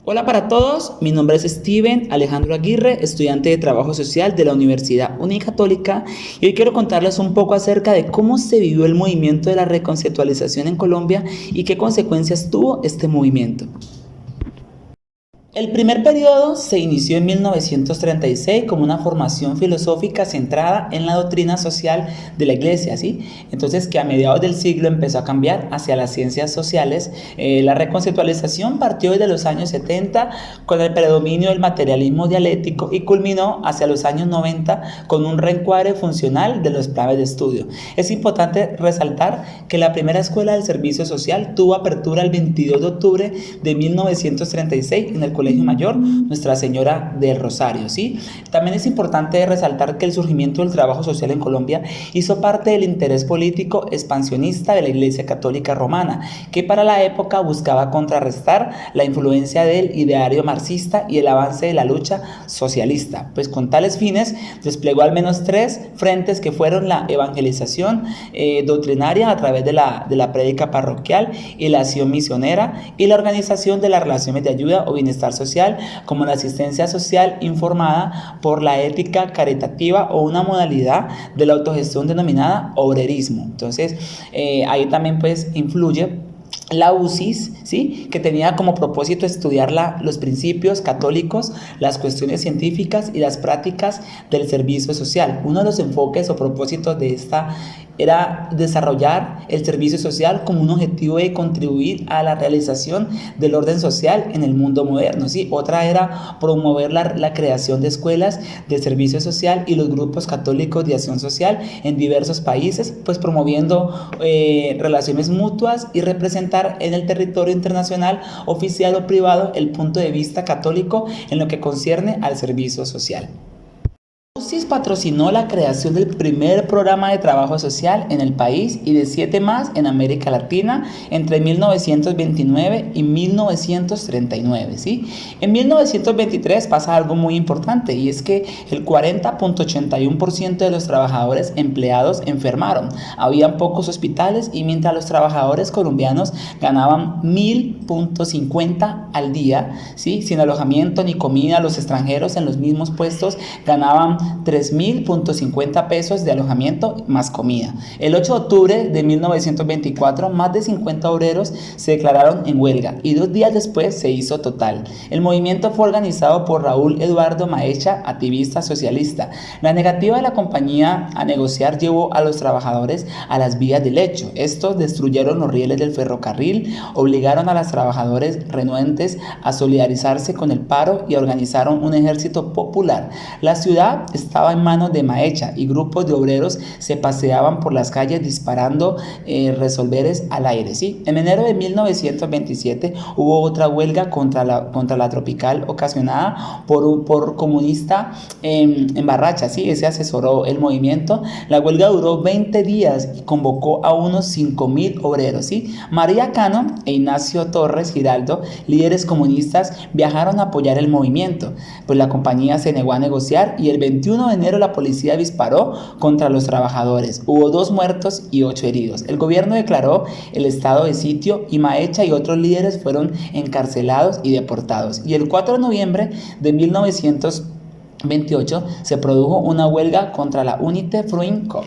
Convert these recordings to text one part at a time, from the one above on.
Hola para todos, mi nombre es Steven Alejandro Aguirre, estudiante de Trabajo Social de la Universidad Unicatólica, y hoy quiero contarles un poco acerca de cómo se vivió el movimiento de la reconceptualización en Colombia y qué consecuencias tuvo este movimiento. El primer periodo se inició en 1936 como una formación filosófica centrada en la doctrina social de la Iglesia, ¿sí? Entonces, que a mediados del siglo empezó a cambiar hacia las ciencias sociales. La reconceptualización partió desde los años 70 con el predominio del materialismo dialéctico y culminó hacia los años 90 con un reencuadre funcional de los planes de estudio. Es importante resaltar que la primera escuela del servicio social tuvo apertura el 22 de octubre de 1936 en el Colegio Mayor Nuestra Señora del Rosario, ¿sí? También es importante resaltar que el surgimiento del trabajo social en Colombia hizo parte del interés político expansionista de la Iglesia Católica Romana, que para la época buscaba contrarrestar la influencia del ideario marxista y el avance de la lucha socialista. Pues con tales fines desplegó al menos tres frentes que fueron la evangelización doctrinaria a través de la prédica parroquial y la acción misionera y la organización de las relaciones de ayuda o bienestar social, como la asistencia social informada por la ética caritativa o una modalidad de la autogestión denominada obrerismo. Entonces, ahí también pues influye la UCIS, ¿sí? Que tenía como propósito estudiar los principios católicos, las cuestiones científicas y las prácticas del servicio social. Uno de los enfoques o propósitos de esta era desarrollar el servicio social como un objetivo de contribuir a la realización del orden social en el mundo moderno, ¿sí? Otra era promover la creación de escuelas de servicio social y los grupos católicos de acción social en diversos países, pues promoviendo relaciones mutuas y representar en el territorio internacional, oficial o privado, el punto de vista católico en lo que concierne al servicio social. UCIS patrocinó la creación del primer programa de trabajo social en el país y de 7 más en América Latina entre 1929 y 1939, ¿sí? En 1923 pasa algo muy importante, y es que el 40.81% de los trabajadores empleados enfermaron. Habían pocos hospitales, y mientras los trabajadores colombianos ganaban 1.050 al día, ¿sí? Sin alojamiento ni comida, los extranjeros en los mismos puestos ganaban 3.050 pesos de alojamiento más comida. El 8 de octubre de 1924, más de 50 obreros se declararon en huelga y 2 días después se hizo total. El movimiento fue organizado por Raúl Eduardo Maecha, activista socialista. La negativa de la compañía a negociar llevó a los trabajadores a las vías del hecho. Estos destruyeron los rieles del ferrocarril, obligaron a los trabajadores renuentes a solidarizarse con el paro y organizaron un ejército popular. La ciudad estaba en manos de Maecha y grupos de obreros se paseaban por las calles disparando revólveres al aire, ¿sí? En enero de 1927 hubo otra huelga contra la tropical ocasionada por comunista en Barracha, ¿sí? Ese asesoró el movimiento. La huelga duró 20 días y convocó a unos 5.000 obreros, ¿sí? María Cano e Ignacio Torres Giraldo, líderes comunistas, viajaron a apoyar el movimiento, pues la compañía se negó a negociar y el 21 de enero la policía disparó contra los trabajadores. Hubo 2 muertos y 8 heridos. El gobierno declaró el estado de sitio y Maecha y otros líderes fueron encarcelados y deportados. Y el 4 de noviembre de 1928 se produjo una huelga contra la Unité Fruin Cop.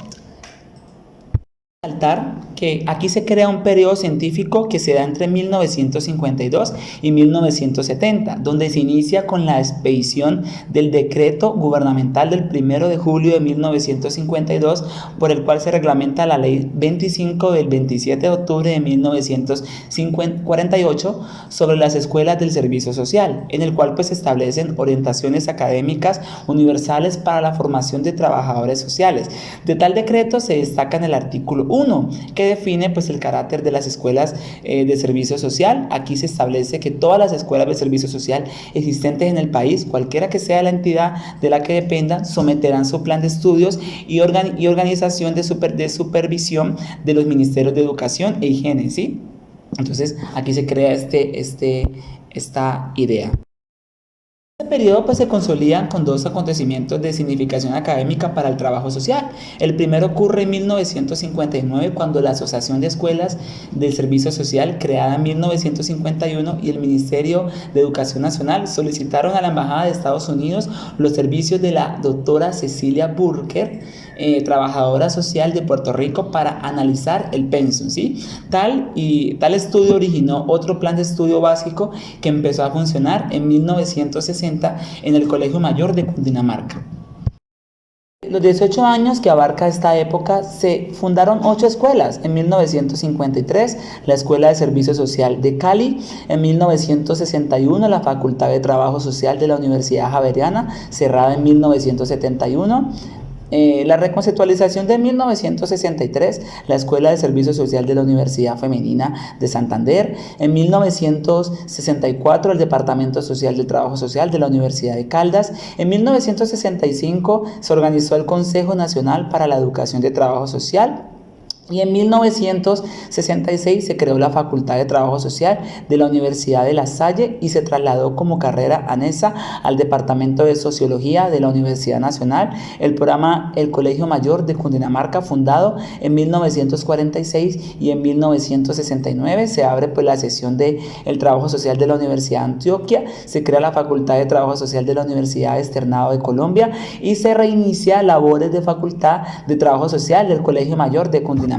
Resaltar que aquí se crea un periodo científico que se da entre 1952 y 1970, donde se inicia con la expedición del decreto gubernamental del 1 de julio de 1952, por el cual se reglamenta la ley 25 del 27 de octubre de 1948 sobre las escuelas del servicio social, en el cual pues se establecen orientaciones académicas universales para la formación de trabajadores sociales. De tal decreto se destaca en el artículo 1, que define pues el carácter de las escuelas de servicio social. Aquí se establece que todas las escuelas de servicio social existentes en el país, cualquiera que sea la entidad de la que dependan, someterán su plan de estudios y organización de supervisión de los ministerios de educación e higiene, ¿sí? Entonces aquí se crea esta idea. Este periodo pues se consolidan con dos acontecimientos de significación académica para el trabajo social. El primero ocurre en 1959 cuando la Asociación de Escuelas del Servicio Social, creada en 1951, y el Ministerio de Educación Nacional solicitaron a la Embajada de Estados Unidos los servicios de la doctora Cecilia Burker, trabajadora social de Puerto Rico, para analizar el pensum, ¿sí? Tal estudio originó otro plan de estudio básico que empezó a funcionar en 1960 en el Colegio Mayor de Cundinamarca. Los 18 años que abarca esta época se fundaron 8 escuelas. En 1953 la Escuela de Servicio Social de Cali, en 1961 la Facultad de Trabajo Social de la Universidad Javeriana, cerrada en 1971. La reconceptualización de 1963, la Escuela de Servicio Social de la Universidad Femenina de Santander. En 1964, el Departamento Social del Trabajo Social de la Universidad de Caldas. En 1965, se organizó el Consejo Nacional para la Educación de Trabajo Social. Y en 1966 se creó la Facultad de Trabajo Social de la Universidad de La Salle y se trasladó como carrera anexa al Departamento de Sociología de la Universidad Nacional el programa El Colegio Mayor de Cundinamarca, fundado en 1946, y en 1969 se abre pues la sección de el Trabajo Social de la Universidad de Antioquia, se crea la Facultad de Trabajo Social de la Universidad Externado de Colombia y se reinicia labores de Facultad de Trabajo Social del Colegio Mayor de Cundinamarca.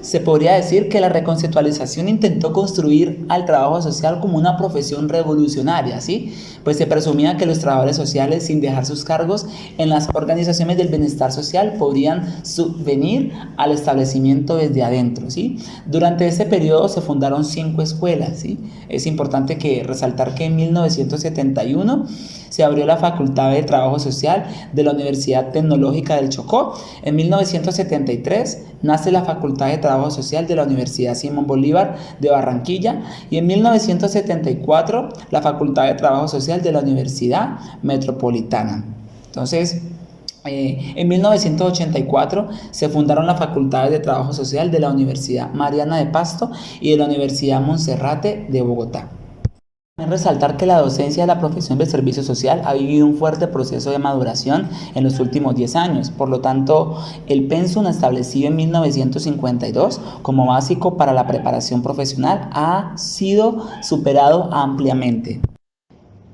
Se podría decir que la reconceptualización intentó construir al trabajo social como una profesión revolucionaria, ¿sí? Pues se presumía que los trabajadores sociales, sin dejar sus cargos en las organizaciones del bienestar social, podrían subvenir al establecimiento desde adentro, ¿sí? Durante ese periodo se fundaron 5 escuelas, ¿sí? Es importante resaltar que en 1971 se abrió la Facultad de Trabajo Social de la Universidad Tecnológica del Chocó. En 1973 nace la Facultad de Trabajo Social de la Universidad Simón Bolívar de Barranquilla, y en 1974 la Facultad de Trabajo Social de la Universidad Metropolitana. Entonces, en 1984 se fundaron las Facultades de Trabajo Social de la Universidad Mariana de Pasto y de la Universidad Monserrate de Bogotá. Resaltar que la docencia de la profesión del servicio social ha vivido un fuerte proceso de maduración en los últimos 10 años. Por lo tanto, el pensum establecido en 1952 como básico para la preparación profesional ha sido superado ampliamente.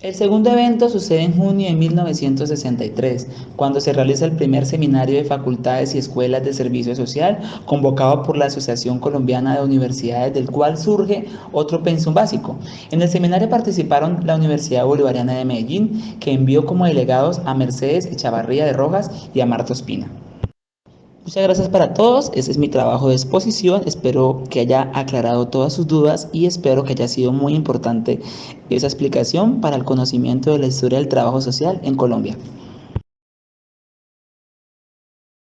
El segundo evento sucede en junio de 1963, cuando se realiza el primer seminario de facultades y escuelas de servicio social convocado por la Asociación Colombiana de Universidades, del cual surge otro pensum básico. En el seminario participaron la Universidad Bolivariana de Medellín, que envió como delegados a Mercedes Echavarría de Rojas y a Marta Ospina. Muchas gracias para todos, ese es mi trabajo de exposición, espero que haya aclarado todas sus dudas y espero que haya sido muy importante esa explicación para el conocimiento de la historia del trabajo social en Colombia.